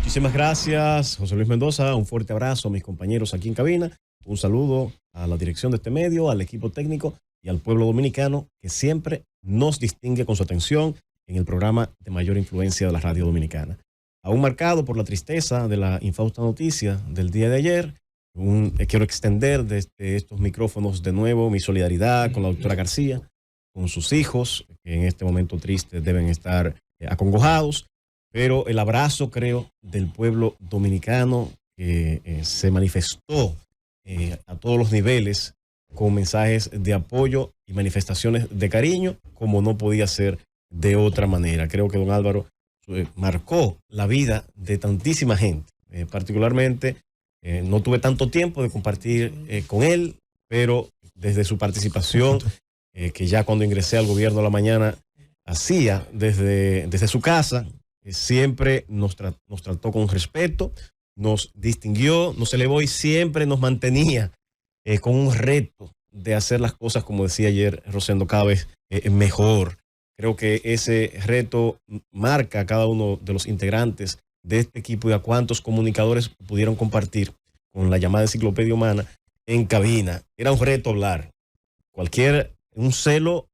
Muchísimas gracias, José Luis Mendoza. Un fuerte abrazo a mis compañeros aquí en cabina. Un saludo a la dirección de este medio, al equipo técnico y al pueblo dominicano que siempre nos distingue con su atención en el programa de mayor influencia de la radio dominicana. Aún marcado por la tristeza de la infausta noticia del día de ayer, quiero extender desde estos micrófonos de nuevo mi solidaridad con la doctora García, con sus hijos, que en este momento triste deben estar acongojados, pero el abrazo, creo, del pueblo dominicano que se manifestó a todos los niveles con mensajes de apoyo y manifestaciones de cariño, como no podía ser de otra manera. Creo que don Álvaro marcó la vida de tantísima gente. Particularmente, no tuve tanto tiempo de compartir con él, pero desde su participación, que ya cuando ingresé al gobierno a la mañana hacía desde su casa, siempre nos trató con respeto, nos distinguió, nos elevó y siempre nos mantenía con un reto de hacer las cosas, como decía ayer Rosendo, cada vez mejor. Creo que ese reto marca a cada uno de los integrantes de este equipo y a cuántos comunicadores pudieron compartir con la llamada enciclopedia humana en cabina. Era un reto hablar. Un celo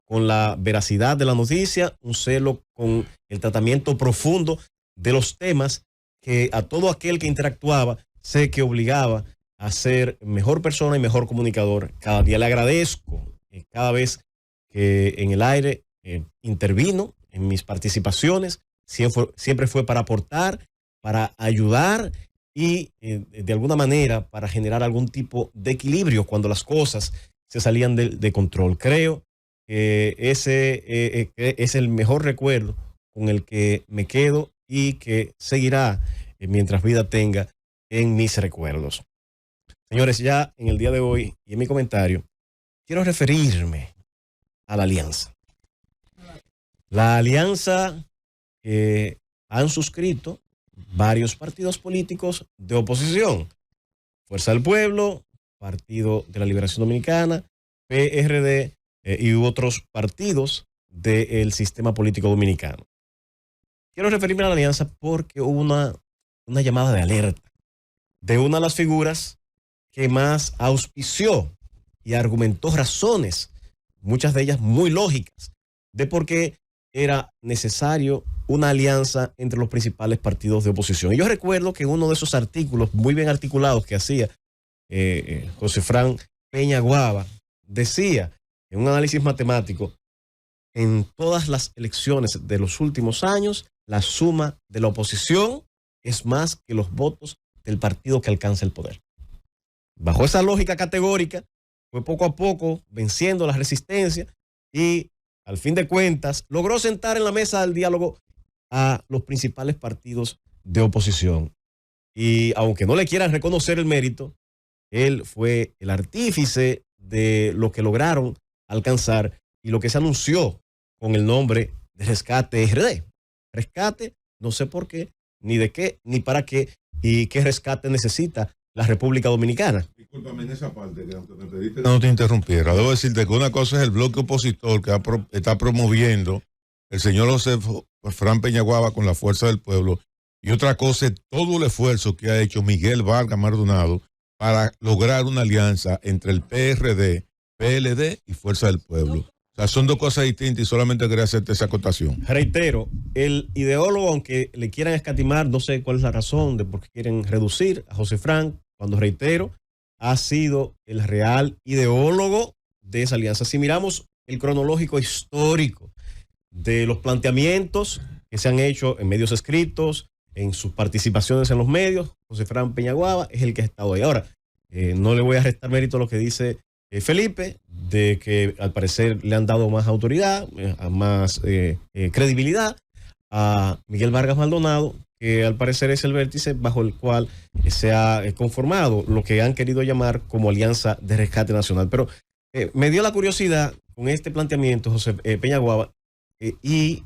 con la veracidad de la noticia, un celo con el tratamiento profundo de los temas que a todo aquel que interactuaba sé que obligaba a ser mejor persona y mejor comunicador. Cada día le agradezco cada vez que en el aire intervino en mis participaciones, siempre fue para aportar, para ayudar y de alguna manera para generar algún tipo de equilibrio cuando las cosas se salían de control. Creo que ese es el mejor recuerdo con el que me quedo y que seguirá mientras vida tenga en mis recuerdos. Señores, ya en el día de hoy y en mi comentario, quiero referirme a la alianza. La alianza que han suscrito varios partidos políticos de oposición. Fuerza del Pueblo, Partido de la Liberación Dominicana, PRD y otros partidos del sistema político dominicano. Quiero referirme a la alianza porque hubo una llamada de alerta de una de las figuras que más auspició y argumentó razones, muchas de ellas muy lógicas, de por qué era necesario una alianza entre los principales partidos de oposición. Y yo recuerdo que uno de esos artículos muy bien articulados que hacía José Fran Peña Guava decía en un análisis matemático: en todas las elecciones de los últimos años, la suma de la oposición es más que los votos del partido que alcanza el poder. Bajo esa lógica categórica, fue poco a poco venciendo la resistencia y, al fin de cuentas, logró sentar en la mesa del diálogo a los principales partidos de oposición. Y aunque no le quieran reconocer el mérito, él fue el artífice de lo que lograron alcanzar y lo que se anunció con el nombre de Rescate RD. Rescate, no sé por qué, ni de qué, ni para qué, y qué rescate necesita la República Dominicana. Discúlpame en esa parte, que aunque me pediste no te interrumpiera. Debo decirte que una cosa es el bloque opositor que está promoviendo el señor José Fran Peñaguaba con la Fuerza del Pueblo, y otra cosa es todo el esfuerzo que ha hecho Miguel Vargas Maldonado para lograr una alianza entre el PRD, PLD y Fuerza del Pueblo. O sea, son dos cosas distintas y solamente quería hacerte esa acotación. Reitero, el ideólogo, aunque le quieran escatimar, no sé cuál es la razón de por qué quieren reducir a José Fran, cuando reitero, ha sido el real ideólogo de esa alianza. Si miramos el cronológico histórico de los planteamientos que se han hecho en medios escritos, en sus participaciones en los medios, José Fran Peñaguaba es el que ha estado ahí. Ahora, no le voy a restar mérito a lo que dice Felipe, de que al parecer le han dado más autoridad, más credibilidad a Miguel Vargas Maldonado, que al parecer es el vértice bajo el cual se ha conformado lo que han querido llamar como Alianza de Rescate Nacional. Pero me dio la curiosidad con este planteamiento, José Peñaguaba, y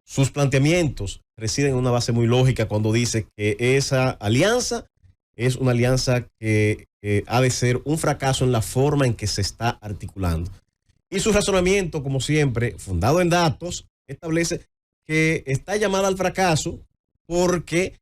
sus planteamientos residen en una base muy lógica cuando dice que esa alianza es una alianza que ha de ser un fracaso en la forma en que se está articulando. Y su razonamiento, como siempre, fundado en datos, establece que está llamada al fracaso porque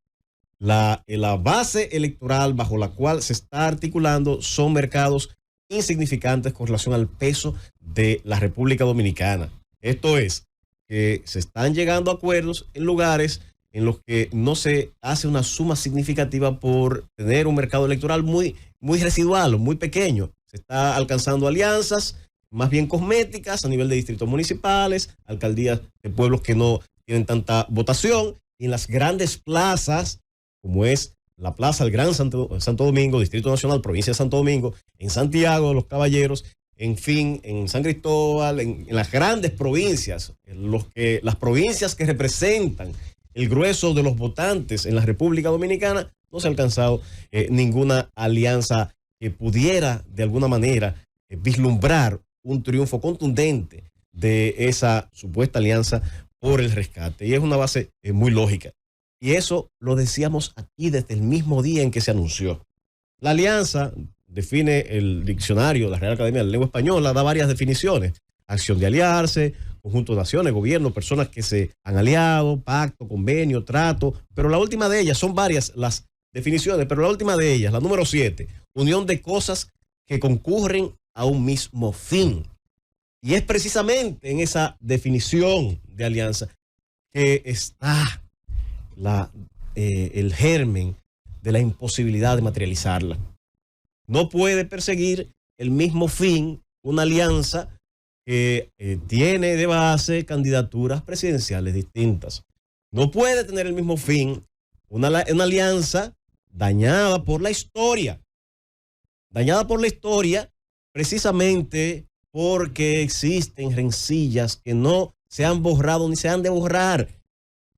la base electoral bajo la cual se está articulando son mercados insignificantes con relación al peso de la República Dominicana. Esto es, que se están llegando a acuerdos en lugares en los que no se hace una suma significativa por tener un mercado electoral muy, muy residual, muy pequeño. Se está alcanzando alianzas más bien cosméticas a nivel de distritos municipales, alcaldías de pueblos que no tienen tanta votación, y en las grandes plazas, como es la Plaza del Gran Santo Domingo, Distrito Nacional, Provincia de Santo Domingo, en Santiago de los Caballeros, en fin, en San Cristóbal, en las grandes provincias, las provincias que representan el grueso de los votantes en la República Dominicana, no se ha alcanzado ninguna alianza que pudiera de alguna manera vislumbrar un triunfo contundente de esa supuesta alianza por el rescate. Y es una base muy lógica. Y eso lo decíamos aquí desde el mismo día en que se anunció. La alianza, define el diccionario de la Real Academia de la Lengua Española, da varias definiciones: acción de aliarse, conjunto de naciones, gobierno, personas que se han aliado, pacto, convenio, trato, pero la última de ellas, son varias las definiciones, pero la última de ellas, la número 7, unión de cosas que concurren a un mismo fin. Y es precisamente en esa definición de alianza que está el germen de la imposibilidad de materializarla. No puede perseguir el mismo fin una alianza que tiene de base candidaturas presidenciales distintas. No puede tener el mismo fin una alianza dañada por la historia. Dañada por la historia precisamente porque existen rencillas que no se han borrado ni se han de borrar.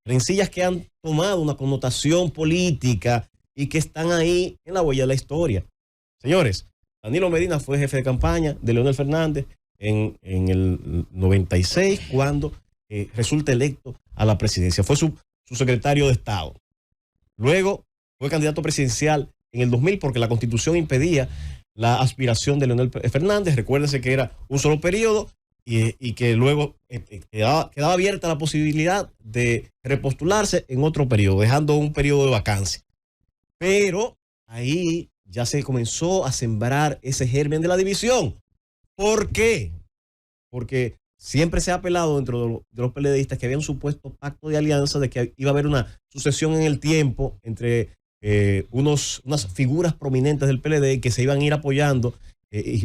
Rencillas que han tomado una connotación política y que están ahí en la huella de la historia. Señores, Danilo Medina fue jefe de campaña de Leonel Fernández en el 96, cuando resulta electo a la presidencia. Fue su secretario de Estado. Luego fue candidato presidencial en el 2000 porque la Constitución impedía la aspiración de Leonel Fernández. Recuérdense que era un solo periodo y que luego quedaba abierta la posibilidad de repostularse en otro periodo, dejando un periodo de vacancia. Pero ahí ya se comenzó a sembrar ese germen de la división. ¿Por qué? Porque siempre se ha apelado dentro de los PLDistas que había un supuesto pacto de alianza, de que iba a haber una sucesión en el tiempo entre unas figuras prominentes del PLD que se iban a ir apoyando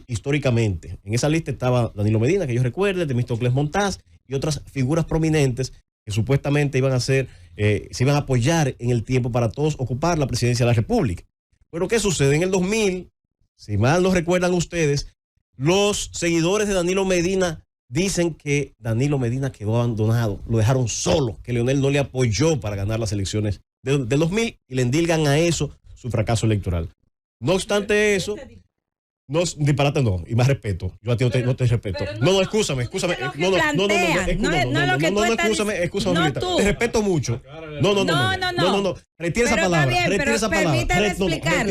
históricamente. En esa lista estaba Danilo Medina, que yo recuerde, Temístocles Montaz y otras figuras prominentes que supuestamente iban a se iban a apoyar en el tiempo para todos ocupar la presidencia de la República. Pero ¿qué sucede? En el 2000, si mal no recuerdan ustedes, los seguidores de Danilo Medina dicen que Danilo Medina quedó abandonado, lo dejaron solo, que Leonel no le apoyó para ganar las elecciones del 2000 y le endilgan a eso su fracaso electoral. No obstante eso, no, disparate no, y más respeto. Yo a ti no te respeto. No, excúsame. Excúsame, te respeto mucho. No. Retira esa palabra. Retira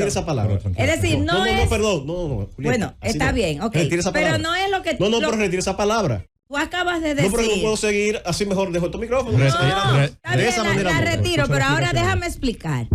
esa palabra. Es decir, perdón. Julieta, bueno, está bien, ok. Pero no es lo que... pero retira esa palabra. Tú acabas de decir... No, pero no puedo seguir, así mejor dejo tu micrófono. De esa manera la retiro, pero ahora déjame explicar.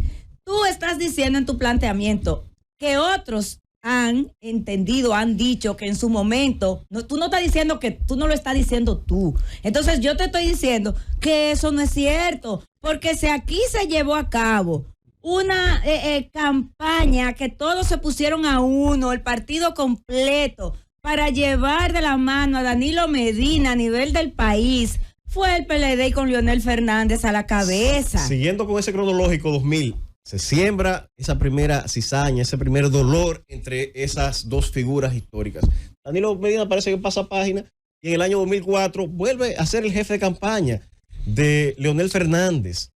Tú estás diciendo en tu planteamiento que otros han entendido, han dicho que en su momento, tú no estás diciendo que tú no lo estás diciendo tú. Entonces yo te estoy diciendo que eso no es cierto, porque si aquí se llevó a cabo una campaña que todos se pusieron a uno, el partido completo, para llevar de la mano a Danilo Medina a nivel del país, fue el PLD con Leonel Fernández a la cabeza. Siguiendo con ese cronológico 2000, se siembra esa primera cizaña, ese primer dolor entre esas dos figuras históricas. Danilo Medina parece que pasa página y en el año 2004 vuelve a ser el jefe de campaña de Leonel Fernández.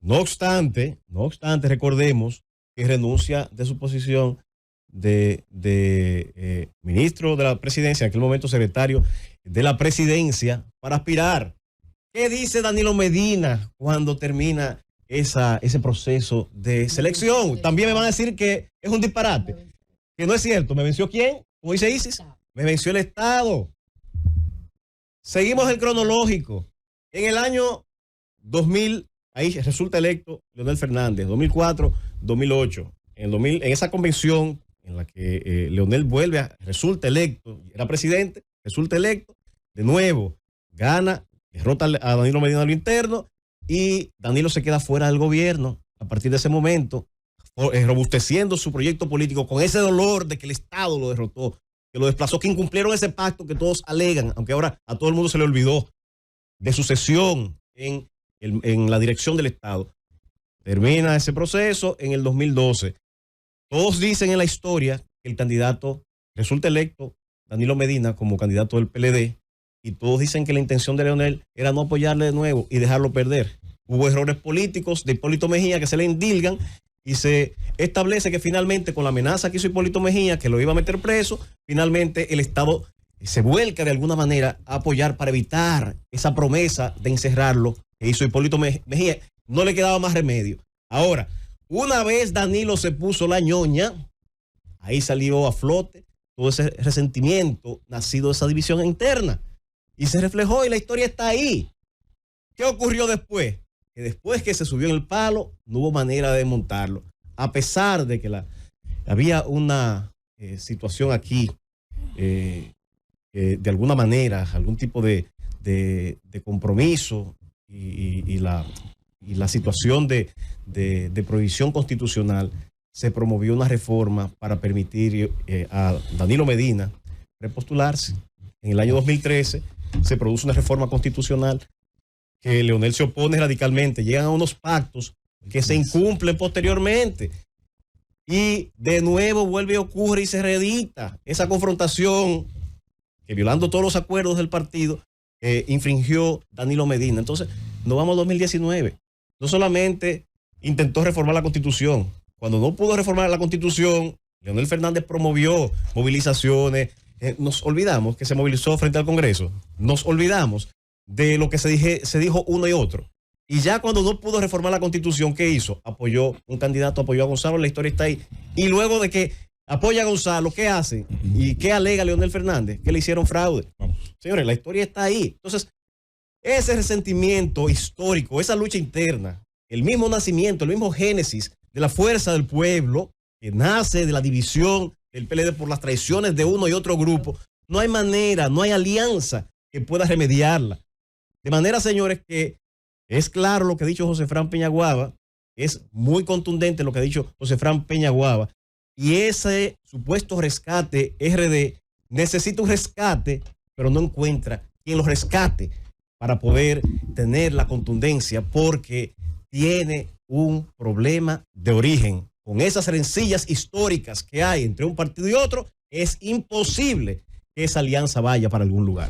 No obstante, recordemos que renuncia de su posición de ministro de la presidencia, en aquel momento secretario de la presidencia, para aspirar. ¿Qué dice Danilo Medina cuando termina ese proceso de selección? También me van a decir que es un disparate, que no es cierto. ¿Me venció quién? Como dice Isis, me venció el Estado. Seguimos el cronológico. En el año 2000 ahí resulta electo Leonel Fernández, 2004, 2008. En esa convención en la que Leonel resulta electo, era presidente, resulta electo, de nuevo, gana, derrota a Danilo Medina a lo interno y Danilo se queda fuera del gobierno a partir de ese momento, robusteciendo su proyecto político con ese dolor de que el Estado lo derrotó, que lo desplazó, que incumplieron ese pacto que todos alegan, aunque ahora a todo el mundo se le olvidó, de sucesión en la dirección del Estado. Termina ese proceso en el 2012. Todos dicen en la historia que el candidato resulta electo, Danilo Medina, como candidato del PLD, y todos dicen que la intención de Leonel era no apoyarle de nuevo y dejarlo perder. Hubo errores políticos de Hipólito Mejía que se le indilgan y se establece que finalmente con la amenaza que hizo Hipólito Mejía, que lo iba a meter preso, finalmente el Estado se vuelca de alguna manera a apoyar para evitar esa promesa de encerrarlo que hizo Hipólito Mejía. No le quedaba más remedio. Ahora, una vez Danilo se puso la ñoña, ahí salió a flote todo ese resentimiento nacido de esa división interna y se reflejó y la historia está ahí. ¿Qué ocurrió después? Que después que se subió en el palo, no hubo manera de desmontarlo. A pesar de que había una situación aquí, de alguna manera, algún tipo de compromiso y la situación de prohibición constitucional, se promovió una reforma para permitir a Danilo Medina repostularse. En el año 2013 se produce una reforma constitucional que Leonel se opone radicalmente, llegan a unos pactos que se incumplen posteriormente. Y de nuevo vuelve a ocurrir y se reedita esa confrontación que, violando todos los acuerdos del partido, infringió Danilo Medina. Entonces, nos vamos a 2019. No solamente intentó reformar la Constitución. Cuando no pudo reformar la Constitución, Leonel Fernández promovió movilizaciones. Nos olvidamos que se movilizó frente al Congreso. Nos olvidamos de lo que se dijo uno y otro. Y ya cuando no pudo reformar la Constitución, ¿qué hizo? Apoyó un candidato, apoyó a Gonzalo, la historia está ahí. Y luego de que apoya a Gonzalo, ¿qué hace? ¿Y qué alega Leonel Fernández? Que le hicieron fraude. Señores, la historia está ahí. Entonces, ese resentimiento histórico, esa lucha interna, el mismo nacimiento, el mismo génesis de la fuerza del pueblo, que nace de la división del PLD por las traiciones de uno y otro grupo, no hay manera, no hay alianza que pueda remediarla. De manera, señores, que es claro lo que ha dicho José Fran Peñaguaba, es muy contundente lo que ha dicho José Fran Peñaguaba, y ese supuesto rescate RD necesita un rescate, pero no encuentra quien lo rescate para poder tener la contundencia, porque tiene un problema de origen. Con esas rencillas históricas que hay entre un partido y otro, es imposible que esa alianza vaya para algún lugar.